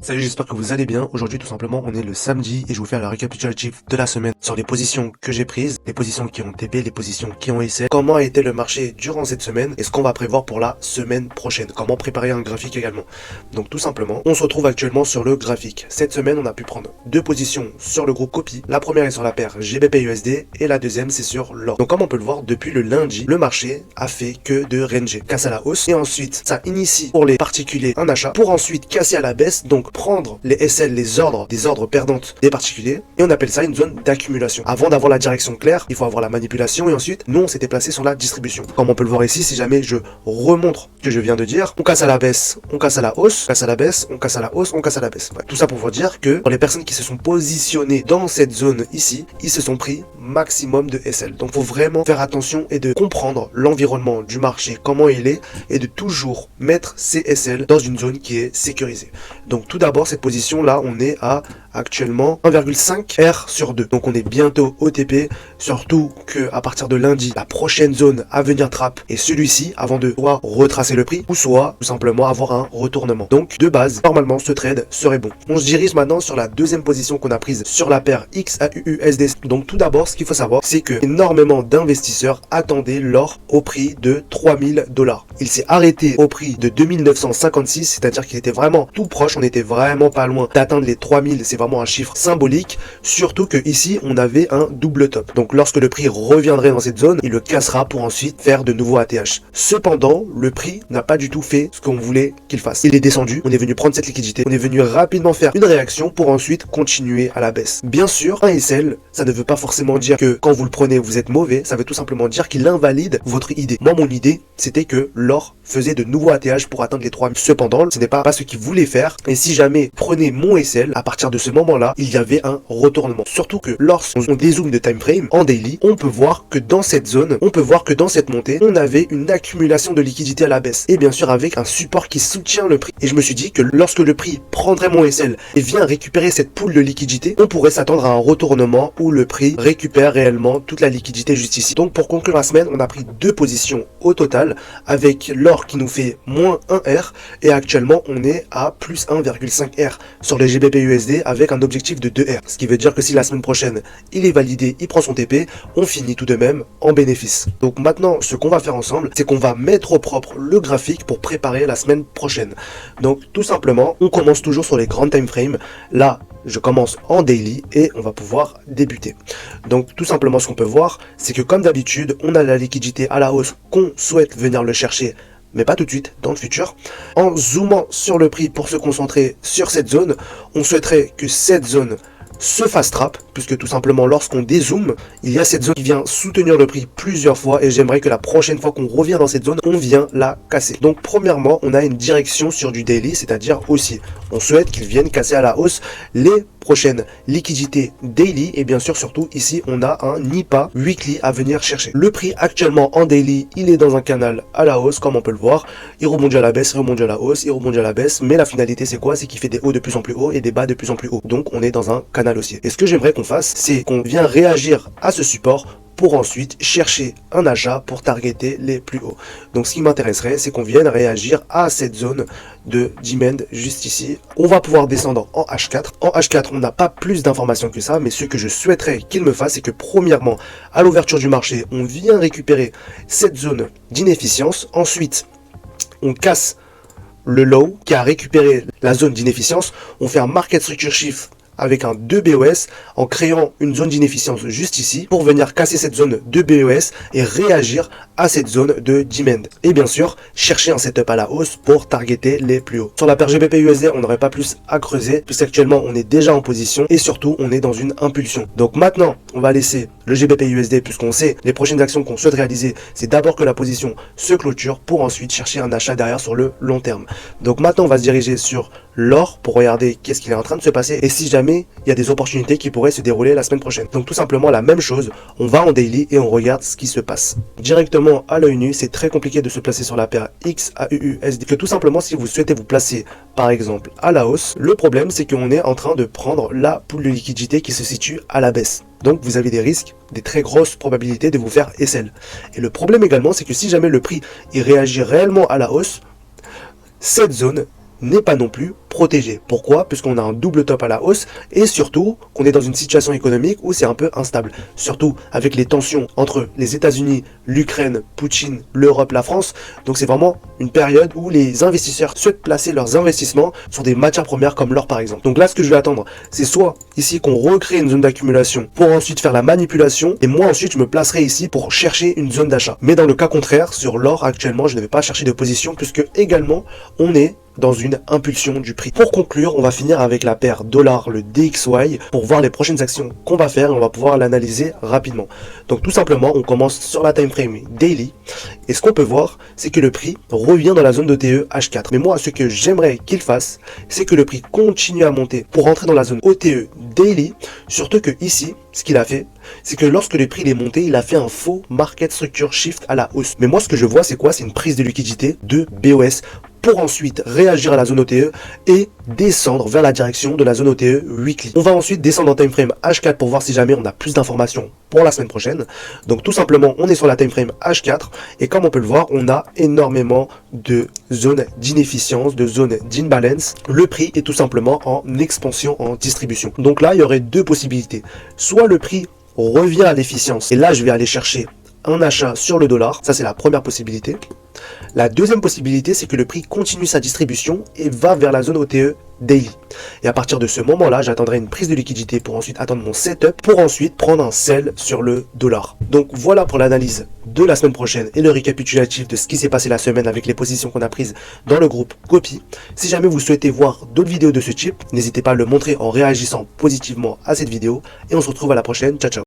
Salut, j'espère que vous allez bien. Aujourd'hui, tout simplement, on est le samedi et je vous fais la récapitulative de la semaine sur les positions que j'ai prises, les positions qui ont TP, les positions qui ont essai, comment a été le marché durant cette semaine et ce qu'on va prévoir pour la semaine prochaine, comment préparer un graphique également. Donc tout simplement, on se retrouve actuellement sur le graphique. Cette semaine, on a pu prendre deux positions sur le groupe copie. La première est sur la paire GBP-USD et la deuxième, c'est sur l'or. Donc comme on peut le voir, depuis le lundi, le marché a fait que de ranger, casse à la hausse et ensuite, ça initie pour les particuliers un achat pour ensuite casser à la baisse, donc prendre les SL, les ordres, des ordres perdantes des particuliers, et on appelle ça une zone d'accumulation. Avant d'avoir la direction claire, il faut avoir la manipulation, et ensuite, nous, on s'était placé sur la distribution. Comme on peut le voir ici, si jamais je remontre ce que je viens de dire, on casse à la baisse, on casse à la hausse, on casse à la baisse, on casse à la hausse, on casse à la baisse. Ouais. Tout ça pour vous dire que pour les personnes qui se sont positionnées dans cette zone ici, ils se sont pris maximum de SL. Donc, faut vraiment faire attention et de comprendre l'environnement du marché, comment il est, et de toujours mettre ces SL dans une zone qui est sécurisée. Donc, tout d'abord, cette position là, on est à actuellement 1,5 R sur 2. Donc on est bientôt au TP, surtout que à partir de lundi, la prochaine zone à venir trappe est celui-ci avant de soit retracer le prix ou soit tout simplement avoir un retournement. Donc de base, normalement ce trade serait bon. On se dirige maintenant sur la deuxième position qu'on a prise sur la paire XAUUSD. Donc tout d'abord, ce qu'il faut savoir, c'est que énormément d'investisseurs attendaient l'or au prix de 3000 $. Il s'est arrêté au prix de 2956, c'est-à-dire qu'il était vraiment tout proche, on était vraiment pas loin d'atteindre les 3000, c'est vraiment un chiffre symbolique, surtout que ici on avait un double top. Donc lorsque le prix reviendrait dans cette zone, il le cassera pour ensuite faire de nouveaux ATH. Cependant, le prix n'a pas du tout fait ce qu'on voulait qu'il fasse. Il est descendu, on est venu prendre cette liquidité, on est venu rapidement faire une réaction pour ensuite continuer à la baisse. Bien sûr, un SL, ça ne veut pas forcément dire que quand vous le prenez, vous êtes mauvais, ça veut tout simplement dire qu'il invalide votre idée. Moi, mon idée, c'était que l'or faisait de nouveaux ATH pour atteindre les 3000. Cependant, ce n'est pas ce qu'il voulait faire, et si jamais prenez mon SL, à partir de ce moment-là, il y avait un retournement. Surtout que lorsqu'on dézoome de time frame en daily, on peut voir que dans cette zone, on peut voir que dans cette montée, on avait une accumulation de liquidité à la baisse. Et bien sûr, avec un support qui soutient le prix. Et je me suis dit que lorsque le prix prendrait mon SL et vient récupérer cette poule de liquidité, on pourrait s'attendre à un retournement où le prix récupère réellement toute la liquidité juste ici. Donc pour conclure la semaine, on a pris deux positions au total, avec l'or qui nous fait moins 1 R, et actuellement on est à plus 1,5 R sur les GBP-USD avec un objectif de 2 R. Ce qui veut dire que si la semaine prochaine il est validé, il prend son TP, on finit tout de même en bénéfice. Donc maintenant, ce qu'on va faire ensemble, c'est qu'on va mettre au propre le graphique pour préparer la semaine prochaine. Donc tout simplement, on commence toujours sur les grands time frames. Là, je commence en daily et on va pouvoir débuter. Donc tout simplement, ce qu'on peut voir, c'est que comme d'habitude, on a la liquidité à la hausse qu'on souhaite venir le chercher, mais pas tout de suite, dans le futur. En zoomant sur le prix pour se concentrer sur cette zone, on souhaiterait que cette zone se fasse trap, puisque tout simplement lorsqu'on dézoome, il y a cette zone qui vient soutenir le prix plusieurs fois, et j'aimerais que la prochaine fois qu'on revient dans cette zone, on vient la casser. Donc premièrement, on a une direction sur du daily, c'est-à-dire haussier. On souhaite qu'il vienne casser à la hausse les prochaines liquidités daily, et bien sûr surtout ici on a un NIPA weekly à venir chercher. Le prix actuellement en daily, il est dans un canal à la hausse, comme on peut le voir. Il rebondit à la baisse, il rebondit à la hausse, il rebondit à la baisse, mais la finalité c'est quoi? C'est qu'il fait des hauts de plus en plus hauts et des bas de plus en plus hauts. Donc on est dans un canal haussier. Et ce que j'aimerais qu'on fasse, c'est qu'on vient réagir à ce support pour ensuite chercher un achat pour targeter les plus hauts. Donc ce qui m'intéresserait, c'est qu'on vienne réagir à cette zone de demand juste ici. On va pouvoir descendre en H4. En H4, on n'a pas plus d'informations que ça, mais ce que je souhaiterais qu'il me fasse, c'est que premièrement, à l'ouverture du marché, on vient récupérer cette zone d'inefficience. Ensuite, on casse le low qui a récupéré la zone d'inefficience. On fait un market structure shift avec un 2 BOS en créant une zone d'inefficience juste ici pour venir casser cette zone de BOS et réagir à cette zone de demand. Et bien sûr, chercher un setup à la hausse pour targeter les plus hauts. Sur la paire GBP-USD, on n'aurait pas plus à creuser puisqu'actuellement on est déjà en position et surtout on est dans une impulsion. Donc maintenant, on va laisser le GBP-USD puisqu'on sait les prochaines actions qu'on souhaite réaliser, c'est d'abord que la position se clôture pour ensuite chercher un achat derrière sur le long terme. Donc maintenant, on va se diriger sur l'or pour regarder qu'est-ce qu'il est en train de se passer et si jamais il y a des opportunités qui pourraient se dérouler la semaine prochaine. Donc tout simplement la même chose, on va en daily et on regarde ce qui se passe. Directement à l'œil nu, c'est très compliqué de se placer sur la paire XAUUSD. Que tout simplement si vous souhaitez vous placer par exemple à la hausse, le problème c'est qu'on est en train de prendre la poule de liquidité qui se situe à la baisse. Donc vous avez des risques, des très grosses probabilités de vous faire SL. Et le problème également c'est que si jamais le prix il réagit réellement à la hausse, cette zone n'est pas non plus protégé. Pourquoi? Puisqu'on a un double top à la hausse et surtout qu'on est dans une situation économique où c'est un peu instable. Surtout avec les tensions entre les États-Unis, l'Ukraine, Poutine, l'Europe, la France. Donc c'est vraiment une période où les investisseurs souhaitent placer leurs investissements sur des matières premières comme l'or par exemple. Donc là, ce que je vais attendre, c'est soit ici qu'on recrée une zone d'accumulation pour ensuite faire la manipulation et moi ensuite je me placerai ici pour chercher une zone d'achat. Mais dans le cas contraire, sur l'or actuellement, je ne vais pas chercher de position puisque également on est dans une impulsion du prix. Pour conclure, on va finir avec la paire dollar, le DXY, pour voir les prochaines actions qu'on va faire et on va pouvoir l'analyser rapidement. Donc tout simplement, on commence sur la time frame daily et ce qu'on peut voir, c'est que le prix revient dans la zone d'OTE H4. Mais moi, ce que j'aimerais qu'il fasse, c'est que le prix continue à monter pour rentrer dans la zone OTE daily, surtout que ici, ce qu'il a fait, c'est que lorsque le prix est monté, il a fait un faux market structure shift à la hausse. Mais moi, ce que je vois, c'est quoi? C'est une prise de liquidité de BOS pour ensuite réagir à la zone OTE et descendre vers la direction de la zone OTE weekly. On va ensuite descendre en time frame H4 pour voir si jamais on a plus d'informations pour la semaine prochaine. Donc tout simplement, on est sur la time frame H4 et comme on peut le voir, on a énormément de zones d'inefficience, de zones d'imbalance. Le prix est tout simplement en expansion, en distribution. Donc là, il y aurait deux possibilités. Soit le prix revient à l'efficience et là, je vais aller chercher un achat sur le dollar. Ça, c'est la première possibilité. La deuxième possibilité, c'est que le prix continue sa distribution et va vers la zone OTE daily. Et à partir de ce moment-là, j'attendrai une prise de liquidité pour ensuite attendre mon setup pour ensuite prendre un sell sur le dollar. Donc voilà pour l'analyse de la semaine prochaine et le récapitulatif de ce qui s'est passé la semaine avec les positions qu'on a prises dans le groupe Copy. Si jamais vous souhaitez voir d'autres vidéos de ce type, n'hésitez pas à le montrer en réagissant positivement à cette vidéo et on se retrouve à la prochaine. Ciao ciao.